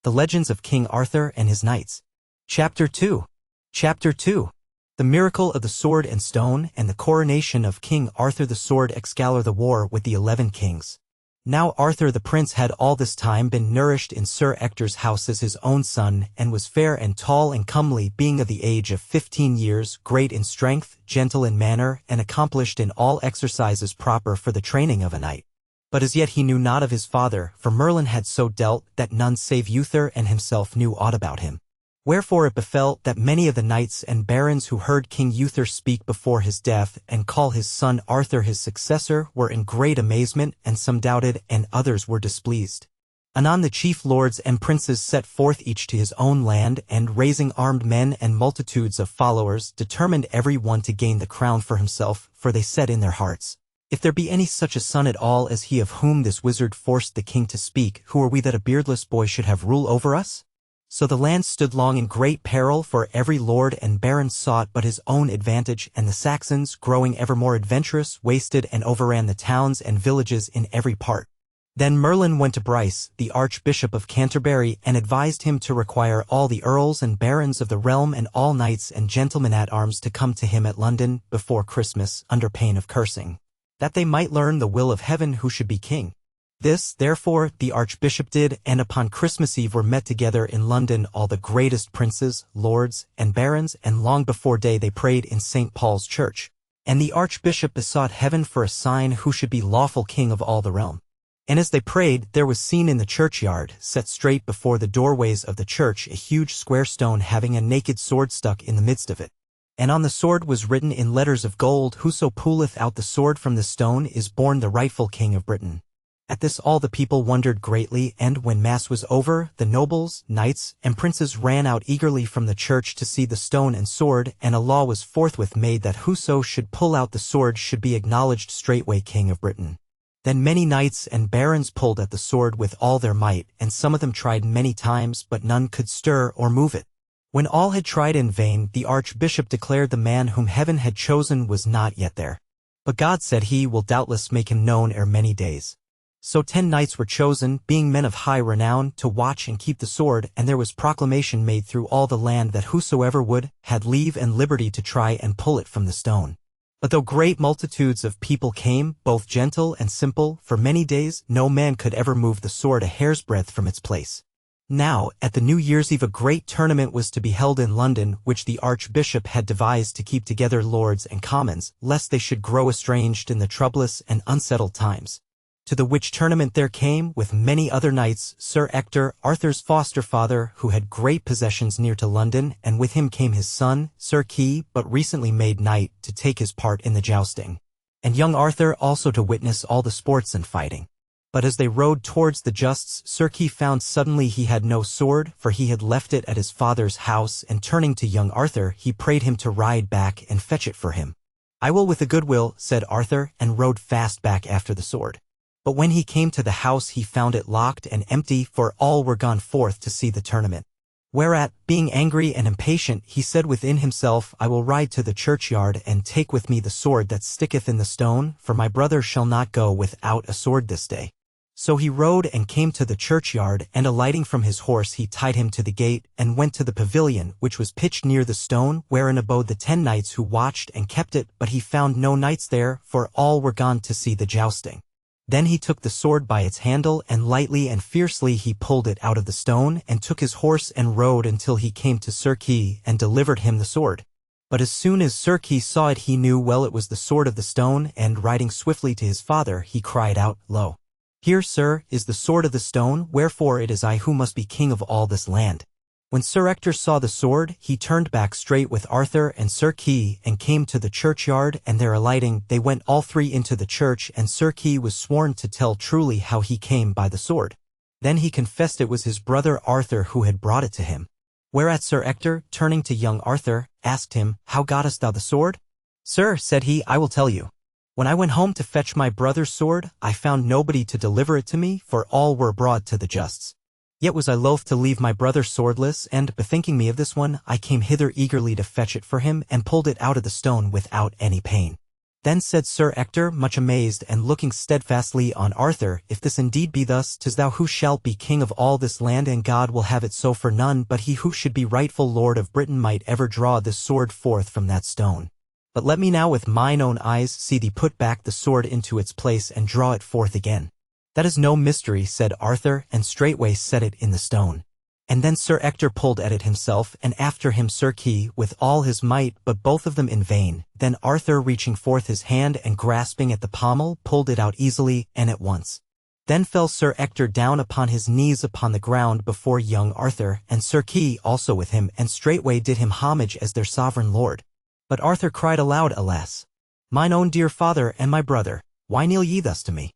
The Legends of King Arthur and His Knights. Chapter 2. Chapter 2. The Miracle of the Sword and Stone and the Coronation of King Arthur the Sword Excalibur. The War with the 11 Kings. Now Arthur the Prince had all this time been nourished in Sir Ector's house as his own son, and was fair and tall and comely, being of the age of 15 years, great in strength, gentle in manner, and accomplished in all exercises proper for the training of a knight. But as yet he knew not of his father, for Merlin had so dealt that none save Uther and himself knew aught about him. Wherefore it befell that many of the knights and barons who heard King Uther speak before his death and call his son Arthur his successor were in great amazement, and some doubted and others were displeased. Anon the chief lords and princes set forth each to his own land, and raising armed men and multitudes of followers, determined every one to gain the crown for himself, for they said in their hearts, "If there be any such a son at all as he of whom this wizard forced the king to speak, who are we that a beardless boy should have rule over us?" So the land stood long in great peril, for every lord and baron sought but his own advantage, and the Saxons, growing ever more adventurous, wasted and overran the towns and villages in every part. Then Merlin went to Bryce, the Archbishop of Canterbury, and advised him to require all the earls and barons of the realm and all knights and gentlemen at arms to come to him at London before Christmas, under pain of cursing, that they might learn the will of heaven who should be king. This, therefore, the Archbishop did, and upon Christmas Eve were met together in London all the greatest princes, lords, and barons, and long before day they prayed in St. Paul's Church. And the Archbishop besought heaven for a sign who should be lawful king of all the realm. And as they prayed, there was seen in the churchyard, set straight before the doorways of the church, a huge square stone having a naked sword stuck in the midst of it. And on the sword was written in letters of gold, "Whoso pulleth out the sword from the stone is born the rightful king of Britain." At this all the people wondered greatly, and when Mass was over, the nobles, knights, and princes ran out eagerly from the church to see the stone and sword, and a law was forthwith made that whoso should pull out the sword should be acknowledged straightway king of Britain. Then many knights and barons pulled at the sword with all their might, and some of them tried many times, but none could stir or move it. When all had tried in vain, the Archbishop declared the man whom heaven had chosen was not yet there. But God said he will doubtless make him known ere many days. So 10 knights were chosen, being men of high renown, to watch and keep the sword, and there was proclamation made through all the land that whosoever would, had leave and liberty to try and pull it from the stone. But though great multitudes of people came, both gentle and simple, for many days no man could ever move the sword a hair's breadth from its place. Now, at the New Year's Eve a great tournament was to be held in London, which the Archbishop had devised to keep together lords and commons, lest they should grow estranged in the troublous and unsettled times. To the which tournament there came, with many other knights, Sir Ector, Arthur's foster father, who had great possessions near to London, and with him came his son, Sir Kay, but recently made knight, to take his part in the jousting. And young Arthur also to witness all the sports and fighting. But as they rode towards the justs, Sir Kay found suddenly he had no sword, for he had left it at his father's house, and turning to young Arthur, he prayed him to ride back and fetch it for him. "I will with a good will," said Arthur, and rode fast back after the sword. But when he came to the house he found it locked and empty, for all were gone forth to see the tournament. Whereat, being angry and impatient, he said within himself, "I will ride to the churchyard, and take with me the sword that sticketh in the stone, for my brother shall not go without a sword this day." So he rode and came to the churchyard, and alighting from his horse he tied him to the gate, and went to the pavilion, which was pitched near the stone, wherein abode the 10 knights who watched and kept it, but he found no knights there, for all were gone to see the jousting. Then he took the sword by its handle, and lightly and fiercely he pulled it out of the stone, and took his horse and rode until he came to Sir Kay, and delivered him the sword. But as soon as Sir Kay saw it he knew well it was the sword of the stone, and riding swiftly to his father he cried out, "Lo! Here, sir, is the sword of the stone, wherefore it is I who must be king of all this land." When Sir Ector saw the sword, he turned back straight with Arthur and Sir Kay, and came to the churchyard, and there alighting, they went all 3 into the church, and Sir Kay was sworn to tell truly how he came by the sword. Then he confessed it was his brother Arthur who had brought it to him. Whereat Sir Ector, turning to young Arthur, asked him, "How gottest thou the sword?" "Sir," said he, "I will tell you. When I went home to fetch my brother's sword, I found nobody to deliver it to me, for all were abroad to the justs. Yet was I loath to leave my brother swordless, and, bethinking me of this one, I came hither eagerly to fetch it for him, and pulled it out of the stone without any pain. Then said Sir Ector, much amazed and looking steadfastly on Arthur, If this indeed be thus, 'tis thou who shalt be king of all this land, and God will have it so, for none but he who should be rightful lord of Britain might ever draw this sword forth from that stone. But let me now with mine own eyes see thee put back the sword into its place and draw it forth again. That is no mystery, said Arthur, and straightway set it in the stone. And then Sir Ector pulled at it himself, and after him Sir Kay with all his might, but both of them in vain. Then Arthur, reaching forth his hand and grasping at the pommel, pulled it out easily, and at once. Then fell Sir Ector down upon his knees upon the ground before young Arthur, and Sir Kay also with him, and straightway did him homage as their sovereign lord. But Arthur cried aloud, Alas! Mine own dear father and my brother, why kneel ye thus to me?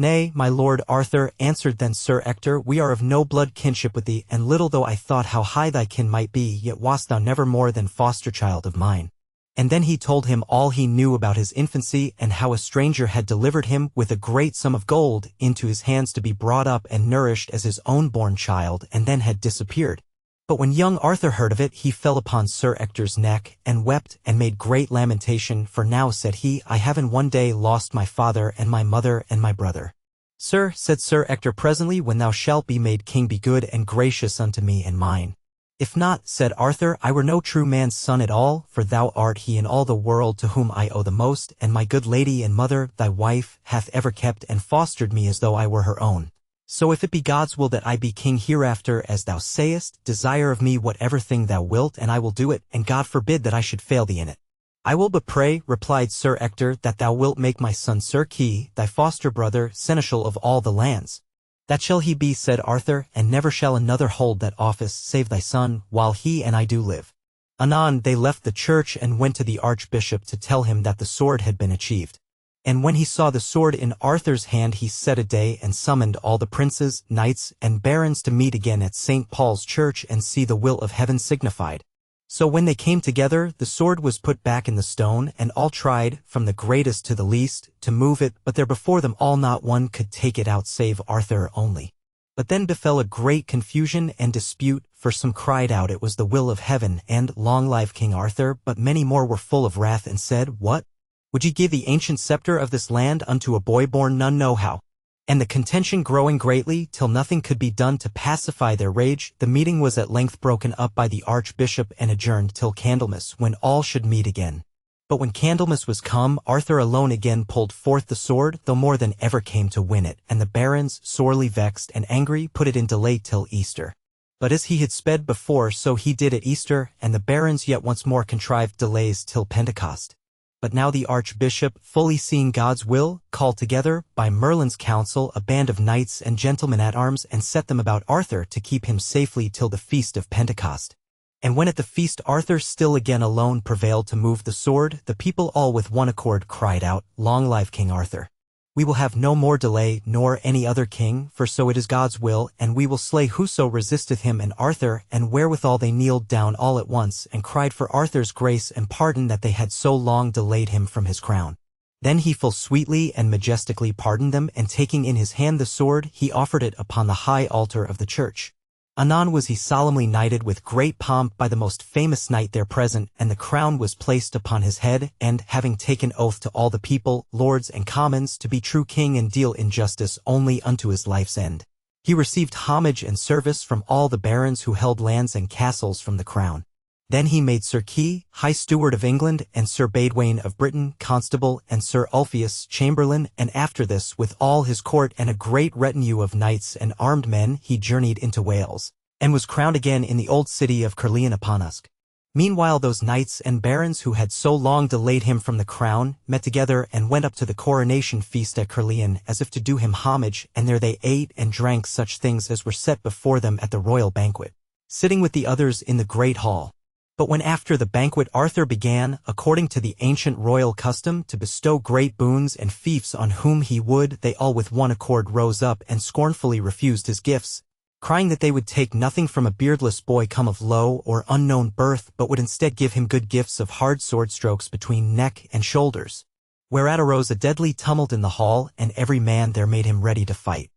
Nay, my lord Arthur, answered then Sir Ector, we are of no blood kinship with thee, and little though I thought how high thy kin might be, yet wast thou never more than foster-child of mine. And then he told him all he knew about his infancy, and how a stranger had delivered him with a great sum of gold into his hands to be brought up and nourished as his own born child, and then had disappeared. But when young Arthur heard of it, he fell upon Sir Ector's neck, and wept, and made great lamentation, for now, said he, I have in one day lost my father, and my mother, and my brother. Sir, said Sir Ector presently, when thou shalt be made king, be good and gracious unto me and mine. If not, said Arthur, I were no true man's son at all, for thou art he in all the world to whom I owe the most, and my good lady and mother, thy wife, hath ever kept and fostered me as though I were her own. So if it be God's will that I be king hereafter, as thou sayest, desire of me whatever thing thou wilt, and I will do it, and God forbid that I should fail thee in it. I will but pray, replied Sir Ector, that thou wilt make my son Sir Kay, thy foster brother, seneschal of all the lands. That shall he be, said Arthur, and never shall another hold that office save thy son, while he and I do live. Anon they left the church and went to the archbishop to tell him that the sword had been achieved. And when he saw the sword in Arthur's hand, he set a day and summoned all the princes, knights, and barons to meet again at St. Paul's church and see the will of heaven signified. So when they came together, the sword was put back in the stone, and all tried, from the greatest to the least, to move it, but there before them all not one could take it out save Arthur only. But then befell a great confusion and dispute, for some cried out it was the will of heaven, and long live King Arthur, but many more were full of wrath and said, What? Would ye give the ancient scepter of this land unto a boy born none know how? And the contention growing greatly, till nothing could be done to pacify their rage, the meeting was at length broken up by the archbishop and adjourned till Candlemas, when all should meet again. But when Candlemas was come, Arthur alone again pulled forth the sword, though more than ever came to win it, and the barons, sorely vexed and angry, put it in delay till Easter. But as he had sped before, so he did at Easter, and the barons yet once more contrived delays till Pentecost. But now the archbishop, fully seeing God's will, called together, by Merlin's counsel, a band of knights and gentlemen at arms, and set them about Arthur to keep him safely till the feast of Pentecost. And when at the feast Arthur still again alone prevailed to move the sword, the people all with one accord cried out, Long live King Arthur! We will have no more delay, nor any other king, for so it is God's will, and we will slay whoso resisteth him and Arthur, and wherewithal they kneeled down all at once, and cried for Arthur's grace and pardon that they had so long delayed him from his crown. Then he full sweetly and majestically pardoned them, and taking in his hand the sword, he offered it upon the high altar of the church. Anon was he solemnly knighted with great pomp by the most famous knight there present, and the crown was placed upon his head, and, having taken oath to all the people, lords and commons, to be true king and deal injustice only unto his life's end, he received homage and service from all the barons who held lands and castles from the crown. Then he made Sir Kay, High Steward of England, and Sir Badwaine of Britain, Constable, and Sir Ulfius, Chamberlain, and after this, with all his court and a great retinue of knights and armed men, he journeyed into Wales, and was crowned again in the old city of Caerleon upon Usk. Meanwhile those knights and barons who had so long delayed him from the crown, met together and went up to the coronation feast at Caerleon, as if to do him homage, and there they ate and drank such things as were set before them at the royal banquet, sitting with the others in the great hall. But when after the banquet Arthur began, according to the ancient royal custom, to bestow great boons and fiefs on whom he would, they all with one accord rose up and scornfully refused his gifts, crying that they would take nothing from a beardless boy come of low or unknown birth, but would instead give him good gifts of hard sword strokes between neck and shoulders. Whereat arose a deadly tumult in the hall, and every man there made him ready to fight.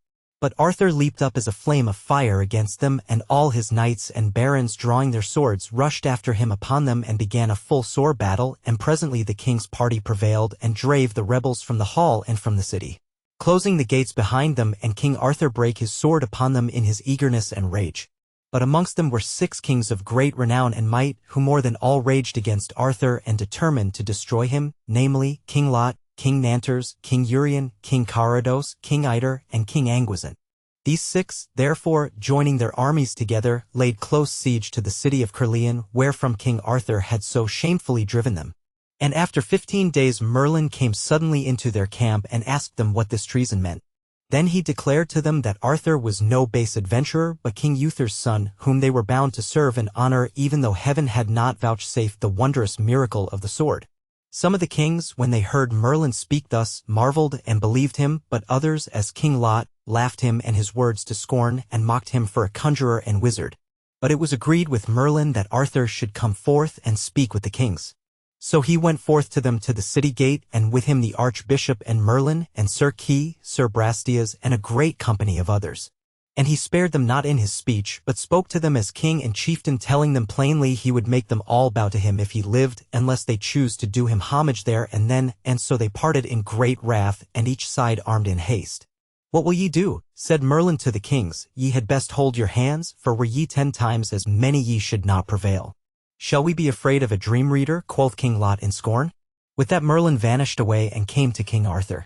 But Arthur leaped up as a flame of fire against them, and all his knights and barons drawing their swords rushed after him upon them and began a full sword battle, and presently the king's party prevailed and drave the rebels from the hall and from the city, closing the gates behind them, and King Arthur brake his sword upon them in his eagerness and rage. But amongst them were 6 kings of great renown and might, who more than all raged against Arthur and determined to destroy him, namely, King Lot, King Nanters, King Urien, King Carados, King Iter, and King Anguizan. These 6, therefore, joining their armies together, laid close siege to the city of Caerleon, wherefrom King Arthur had so shamefully driven them. And after 15 days Merlin came suddenly into their camp and asked them what this treason meant. Then he declared to them that Arthur was no base adventurer, but King Uther's son, whom they were bound to serve and honor, even though heaven had not vouchsafed the wondrous miracle of the sword. Some of the kings, when they heard Merlin speak thus, marveled and believed him, but others, as King Lot, laughed him and his words to scorn, and mocked him for a conjurer and wizard. But it was agreed with Merlin that Arthur should come forth and speak with the kings. So he went forth to them to the city gate, and with him the archbishop and Merlin, and Sir Kay, Sir Brastias, and a great company of others. And he spared them not in his speech, but spoke to them as king and chieftain, telling them plainly he would make them all bow to him if he lived, unless they choose to do him homage there and then, and so they parted in great wrath, and each side armed in haste. What will ye do? Said Merlin to the kings, ye had best hold your hands, for were ye 10 times as many ye should not prevail. Shall we be afraid of a dream reader? Quoth King Lot in scorn. With that Merlin vanished away and came to King Arthur.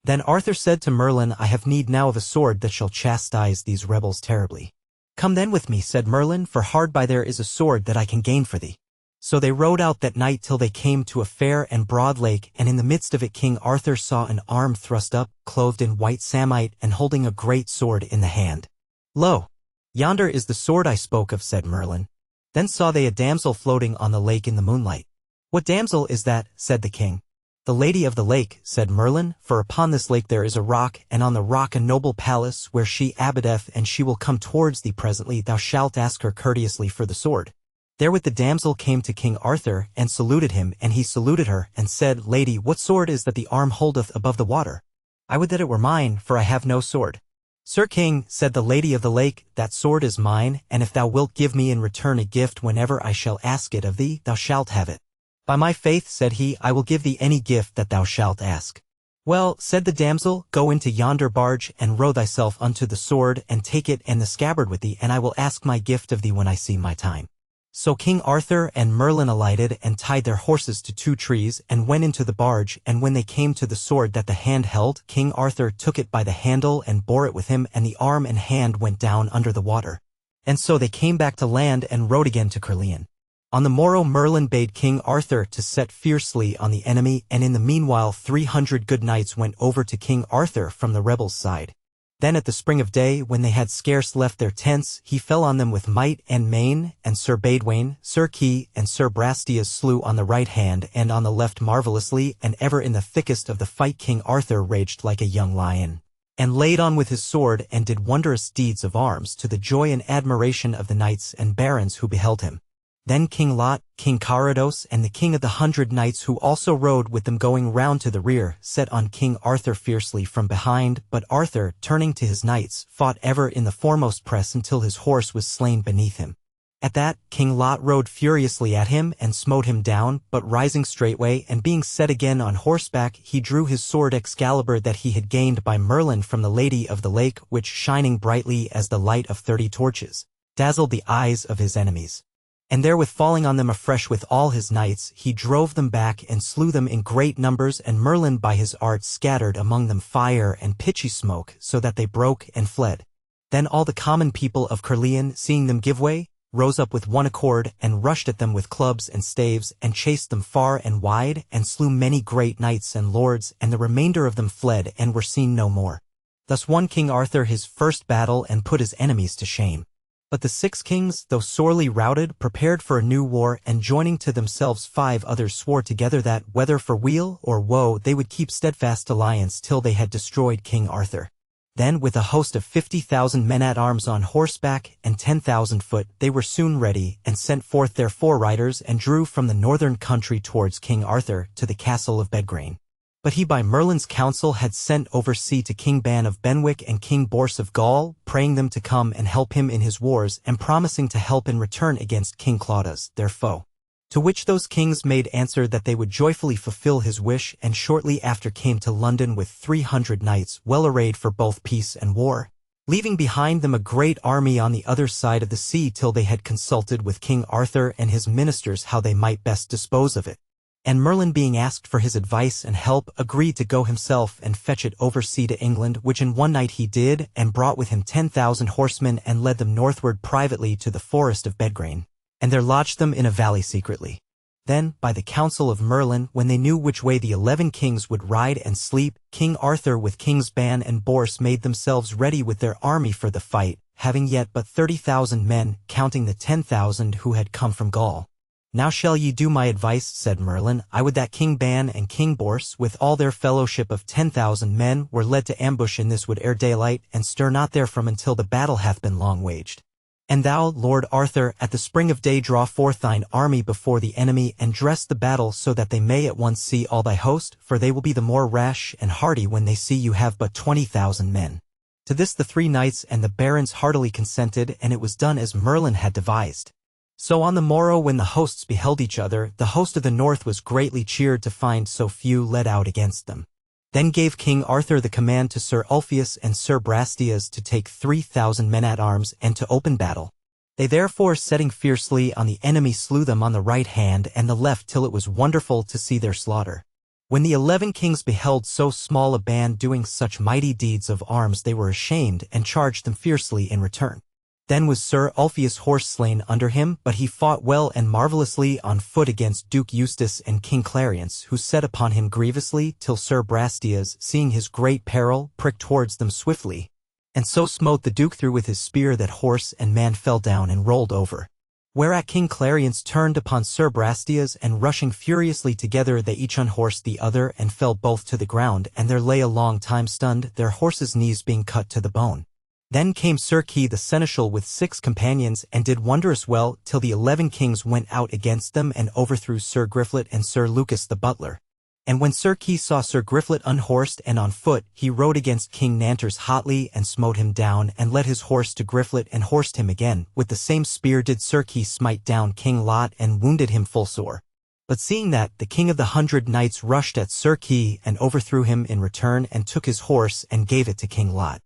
Then Arthur said to Merlin, I have need now of a sword that shall chastise these rebels terribly. Come then with me, said Merlin, for hard by there is a sword that I can gain for thee. So they rode out that night till they came to a fair and broad lake, and in the midst of it King Arthur saw an arm thrust up, clothed in white samite, and holding a great sword in the hand. Lo! Yonder is the sword I spoke of, said Merlin. Then saw they a damsel floating on the lake in the moonlight. What damsel is that? Said the king. The lady of the lake, said Merlin, for upon this lake there is a rock, and on the rock a noble palace, where she abideth, and she will come towards thee presently. Thou shalt ask her courteously for the sword. Therewith the damsel came to King Arthur, and saluted him, and he saluted her, and said, Lady, what sword is that the arm holdeth above the water? I would that it were mine, for I have no sword. Sir King, said the lady of the lake, that sword is mine, and if thou wilt give me in return a gift whenever I shall ask it of thee, thou shalt have it. By my faith, said he, I will give thee any gift that thou shalt ask. Well, said the damsel, go into yonder barge, and row thyself unto the sword, and take it and the scabbard with thee, and I will ask my gift of thee when I see my time. So King Arthur and Merlin alighted, and tied their horses to 2 trees, and went into the barge, and when they came to the sword that the hand held, King Arthur took it by the handle and bore it with him, and the arm and hand went down under the water. And so they came back to land and rode again to Caerleon. On the morrow Merlin bade King Arthur to set fiercely on the enemy, and in the meanwhile 300 good knights went over to King Arthur from the rebels' side. Then at the spring of day, when they had scarce left their tents, he fell on them with might and main, and Sir Badwaine, Sir Kay, and Sir Brastias slew on the right hand and on the left marvelously, and ever in the thickest of the fight King Arthur raged like a young lion, and laid on with his sword, and did wondrous deeds of arms to the joy and admiration of the knights and barons who beheld him. Then King Lot, King Carados, and the king of the 100 knights who also rode with them going round to the rear, set on King Arthur fiercely from behind, but Arthur, turning to his knights, fought ever in the foremost press until his horse was slain beneath him. At that, King Lot rode furiously at him and smote him down, but rising straightway, and being set again on horseback, he drew his sword Excalibur that he had gained by Merlin from the lady of the lake, which shining brightly as the light of 30 torches, dazzled the eyes of his enemies. And therewith falling on them afresh with all his knights, he drove them back and slew them in great numbers, and Merlin by his art scattered among them fire and pitchy smoke, so that they broke and fled. Then all the common people of Caerleon, seeing them give way, rose up with one accord, and rushed at them with clubs and staves, and chased them far and wide, and slew many great knights and lords, and the remainder of them fled and were seen no more. Thus won King Arthur his first battle and put his enemies to shame. But the 6 kings, though sorely routed, prepared for a new war, and joining to themselves 5 others swore together that, whether for weal or woe, they would keep steadfast alliance till they had destroyed King Arthur. Then, with a host of 50,000 men-at-arms on horseback and 10,000 foot, they were soon ready, and sent forth their foreriders, and drew from the northern country towards King Arthur to the castle of Bedgraine. But he by Merlin's counsel had sent oversea to King Ban of Benwick and King Bors of Gaul, praying them to come and help him in his wars and promising to help in return against King Claudas, their foe. To which those kings made answer that they would joyfully fulfill his wish, and shortly after came to London with 300 knights well arrayed for both peace and war, leaving behind them a great army on the other side of the sea till they had consulted with King Arthur and his ministers how they might best dispose of it. And Merlin, being asked for his advice and help, agreed to go himself and fetch it oversea to England, which in one night he did, and brought with him 10,000 horsemen and led them northward privately to the forest of Bedgrain, and there lodged them in a valley secretly. Then, by the counsel of Merlin, when they knew which way the 11 kings would ride and sleep, King Arthur with Kings Ban and Bors made themselves ready with their army for the fight, having yet but 30,000 men, counting the 10,000 who had come from Gaul. Now shall ye do my advice, said Merlin. I would that King Ban and King Bors, with all their fellowship of 10,000 men, were led to ambush in this wood ere daylight, and stir not therefrom until the battle hath been long waged. And thou, Lord Arthur, at the spring of day draw forth thine army before the enemy, and dress the battle so that they may at once see all thy host, for they will be the more rash and hardy when they see you have but 20,000 men. To this the 3 knights and the barons heartily consented, and it was done as Merlin had devised. So on the morrow when the hosts beheld each other, the host of the north was greatly cheered to find so few led out against them. Then gave King Arthur the command to Sir Ulfius and Sir Brastias to take 3,000 men-at-arms and to open battle. They therefore, setting fiercely on the enemy, slew them on the right hand and the left till it was wonderful to see their slaughter. When the 11 kings beheld so small a band doing such mighty deeds of arms, they were ashamed and charged them fiercely in return. Then was Sir Ulfius' horse slain under him, but he fought well and marvellously on foot against Duke Eustace and King Clarence, who set upon him grievously, till Sir Brastias, seeing his great peril, pricked towards them swiftly, and so smote the Duke through with his spear that horse and man fell down and rolled over. Whereat King Clarence turned upon Sir Brastias, and rushing furiously together they each unhorsed the other, and fell both to the ground, and there lay a long time stunned, their horses' knees being cut to the bone. Then came Sir Kay the seneschal with 6 companions, and did wondrous well, till the 11 kings went out against them, and overthrew Sir Griflet and Sir Lucas the butler. And when Sir Kay saw Sir Griflet unhorsed and on foot, he rode against King Nanters hotly, and smote him down, and led his horse to Griflet, and horsed him again. With the same spear did Sir Kay smite down King Lot, and wounded him full sore. But seeing that, the King of the 100 Knights rushed at Sir Kay, and overthrew him in return, and took his horse, and gave it to King Lot.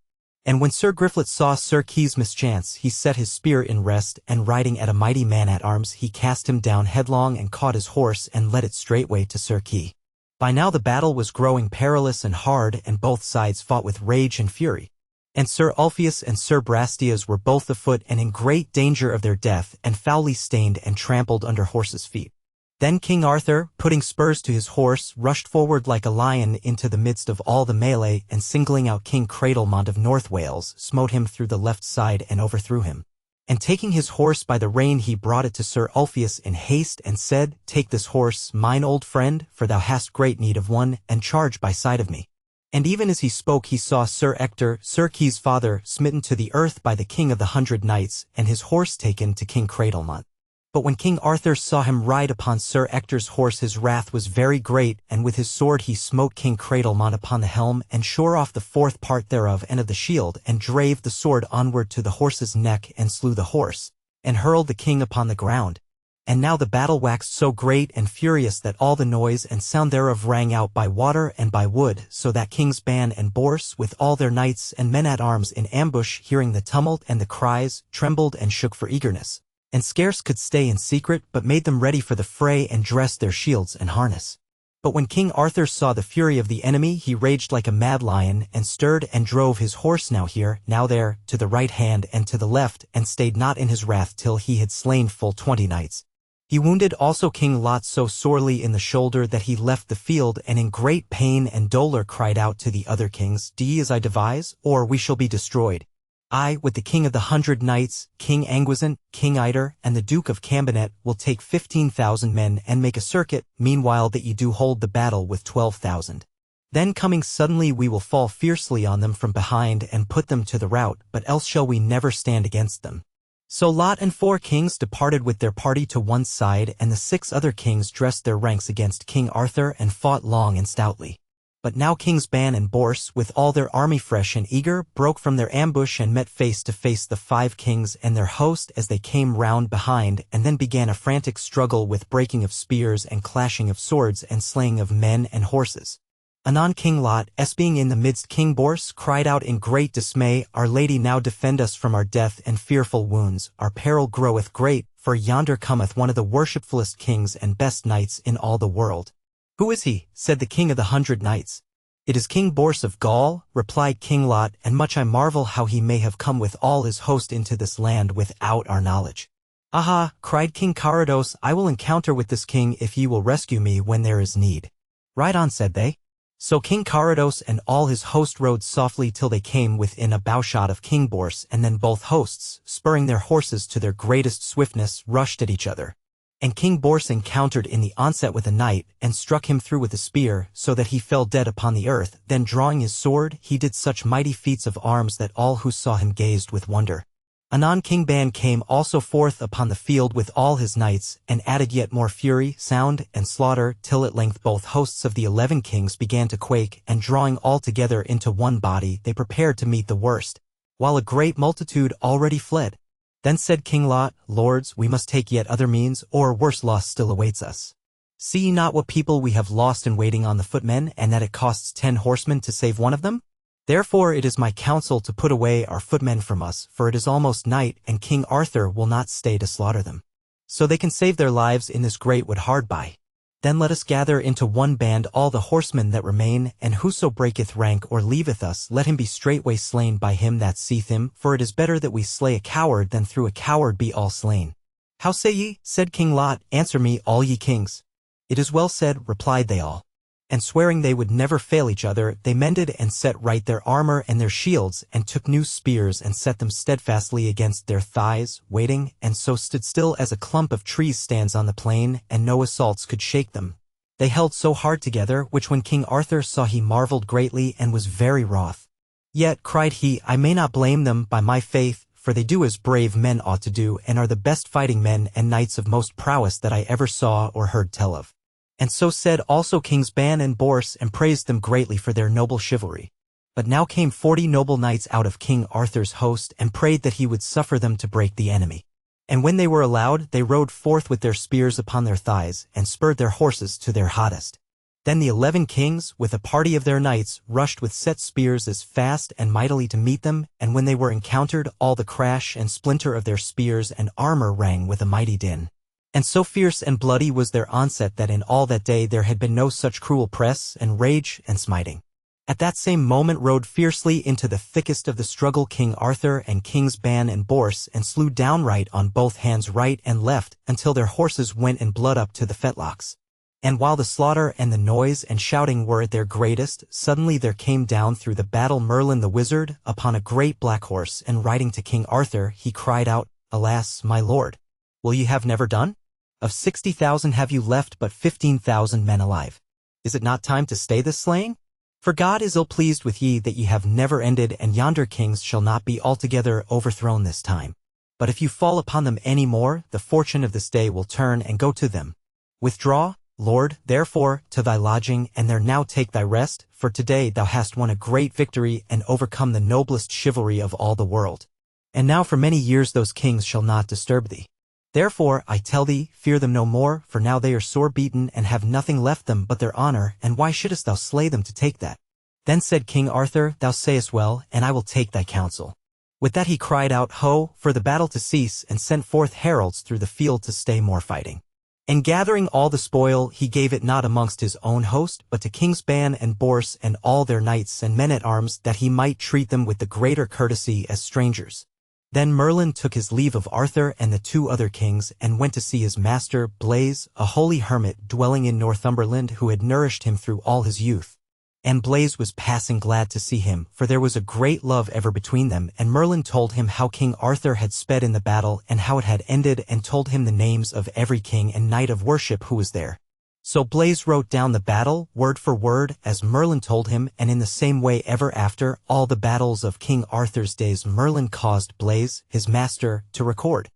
And when Sir Griflet saw Sir Kay's mischance, he set his spear in rest, and riding at a mighty man-at-arms, he cast him down headlong, and caught his horse, and led it straightway to Sir Kay. By now the battle was growing perilous and hard, and both sides fought with rage and fury. And Sir Ulfius and Sir Brastias were both afoot and in great danger of their death, and foully stained and trampled under horses' feet. Then King Arthur, putting spurs to his horse, rushed forward like a lion into the midst of all the melee, and singling out King Cradlemont of North Wales, smote him through the left side and overthrew him. And taking his horse by the rein, he brought it to Sir Ulfius in haste, and said, Take this horse, mine old friend, for thou hast great need of one, and charge by side of me. And even as he spoke he saw Sir Ector, Sir Kay's father, smitten to the earth by the King of the 100 Knights, and his horse taken to King Cradlemont. But when King Arthur saw him ride upon Sir Ector's horse, his wrath was very great, and with his sword he smote King Cradlemont upon the helm, and shore off the 4th part thereof and of the shield, and drave the sword onward to the horse's neck, and slew the horse, and hurled the king upon the ground. And now the battle waxed so great and furious that all the noise and sound thereof rang out by water and by wood, so that Kings Ban and Bors, with all their knights and men-at-arms in ambush, hearing the tumult and the cries, trembled and shook for eagerness, and scarce could stay in secret, but made them ready for the fray, and dressed their shields and harness. But when King Arthur saw the fury of the enemy, he raged like a mad lion, and stirred and drove his horse now here, now there, to the right hand and to the left, and stayed not in his wrath till he had slain full 20 knights. He wounded also King Lot so sorely in the shoulder that he left the field, and in great pain and dolour cried out to the other kings, Do ye as I devise, or we shall be destroyed. I, with the King of the 100 Knights, King Anguizant, King Ider, and the Duke of Cambenet, will take 15,000 men and make a circuit, meanwhile that ye do hold the battle with 12,000. Then coming suddenly we will fall fiercely on them from behind and put them to the rout, but else shall we never stand against them. So Lot and 4 kings departed with their party to one side, and the 6 other kings dressed their ranks against King Arthur and fought long and stoutly. But now Kings Ban and Bors, with all their army fresh and eager, broke from their ambush and met face to face the 5 kings and their host as they came round behind, and then began a frantic struggle with breaking of spears and clashing of swords and slaying of men and horses. Anon King Lot, being in the midst, King Bors cried out in great dismay, Our Lady, now defend us from our death and fearful wounds. Our peril groweth great, for yonder cometh one of the worshipfullest kings and best knights in all the world. Who is he? Said the king of the 100 knights. It is King Bors of Gaul, replied King Lot, and much I marvel how he may have come with all his host into this land without our knowledge. Aha, cried King Carados, I will encounter with this king if ye will rescue me when there is need. Ride on, said they. So King Carados and all his host rode softly till they came within a bowshot of King Bors, and then both hosts, spurring their horses to their greatest swiftness, rushed at each other. And King Bors encountered in the onset with a knight, and struck him through with a spear, so that he fell dead upon the earth. Then drawing his sword, he did such mighty feats of arms that all who saw him gazed with wonder. Anon King Ban came also forth upon the field with all his knights, and added yet more fury, sound, and slaughter, till at length both hosts of the 11 kings began to quake, and drawing all together into one body, they prepared to meet the worst, while a great multitude already fled. Then said King Lot, Lords, we must take yet other means, or worse loss still awaits us. See ye not what people we have lost in waiting on the footmen, and that it costs 10 horsemen to save one of them? Therefore it is my counsel to put away our footmen from us, for it is almost night, and King Arthur will not stay to slaughter them. So they can save their lives in this great wood hard by. Then let us gather into one band all the horsemen that remain, and whoso breaketh rank or leaveth us, let him be straightway slain by him that seeth him, for it is better that we slay a coward than through a coward be all slain. How say ye? Said King Lot, Answer me, all ye kings. It is well said, replied they all. And swearing they would never fail each other, they mended and set right their armor and their shields, and took new spears and set them steadfastly against their thighs, waiting, and so stood still as a clump of trees stands on the plain, and no assaults could shake them. They held so hard together, which when King Arthur saw he marveled greatly and was very wroth. Yet, cried he, I may not blame them, by my faith, for they do as brave men ought to do, and are the best fighting men and knights of most prowess that I ever saw or heard tell of. And so said also Kings Ban and Bors, and praised them greatly for their noble chivalry. But now came 40 noble knights out of King Arthur's host, and prayed that he would suffer them to break the enemy. And when they were allowed, they rode forth with their spears upon their thighs, and spurred their horses to their hottest. Then the 11 kings, with a party of their knights, rushed with set spears as fast and mightily to meet them, and when they were encountered, all the crash and splinter of their spears and armor rang with a mighty din. And so fierce and bloody was their onset that in all that day there had been no such cruel press and rage and smiting. At that same moment rode fiercely into the thickest of the struggle King Arthur and Kings Ban and Bors, and slew downright on both hands right and left, until their horses went in blood up to the fetlocks. And while the slaughter and the noise and shouting were at their greatest, suddenly there came down through the battle Merlin the wizard, upon a great black horse, and riding to King Arthur, he cried out, Alas, my lord! Will ye have never done? Of 60,000 have you left but 15,000 men alive. Is it not time to stay this slaying? For God is ill-pleased with ye that ye have never ended, and yonder kings shall not be altogether overthrown this time. But if you fall upon them any more, the fortune of this day will turn and go to them. Withdraw, Lord, therefore, to thy lodging, and there now take thy rest, for today thou hast won a great victory and overcome the noblest chivalry of all the world. And now for many years those kings shall not disturb thee. Therefore, I tell thee, fear them no more, for now they are sore beaten and have nothing left them but their honor, and why shouldest thou slay them to take that? Then said King Arthur, Thou sayest well, and I will take thy counsel. With that he cried out, Ho, for the battle to cease, and sent forth heralds through the field to stay more fighting. And gathering all the spoil, he gave it not amongst his own host, but to Kings Ban and Bors and all their knights and men-at-arms, that he might treat them with the greater courtesy as strangers. Then Merlin took his leave of Arthur and the 2 other kings, and went to see his master, Blaise, a holy hermit dwelling in Northumberland, who had nourished him through all his youth. And Blaise was passing glad to see him, for there was a great love ever between them, and Merlin told him how King Arthur had sped in the battle, and how it had ended, and told him the names of every king and knight of worship who was there. So Blaise wrote down the battle, word for word, as Merlin told him, and in the same way ever after all the battles of King Arthur's days Merlin caused Blaise, his master, to record.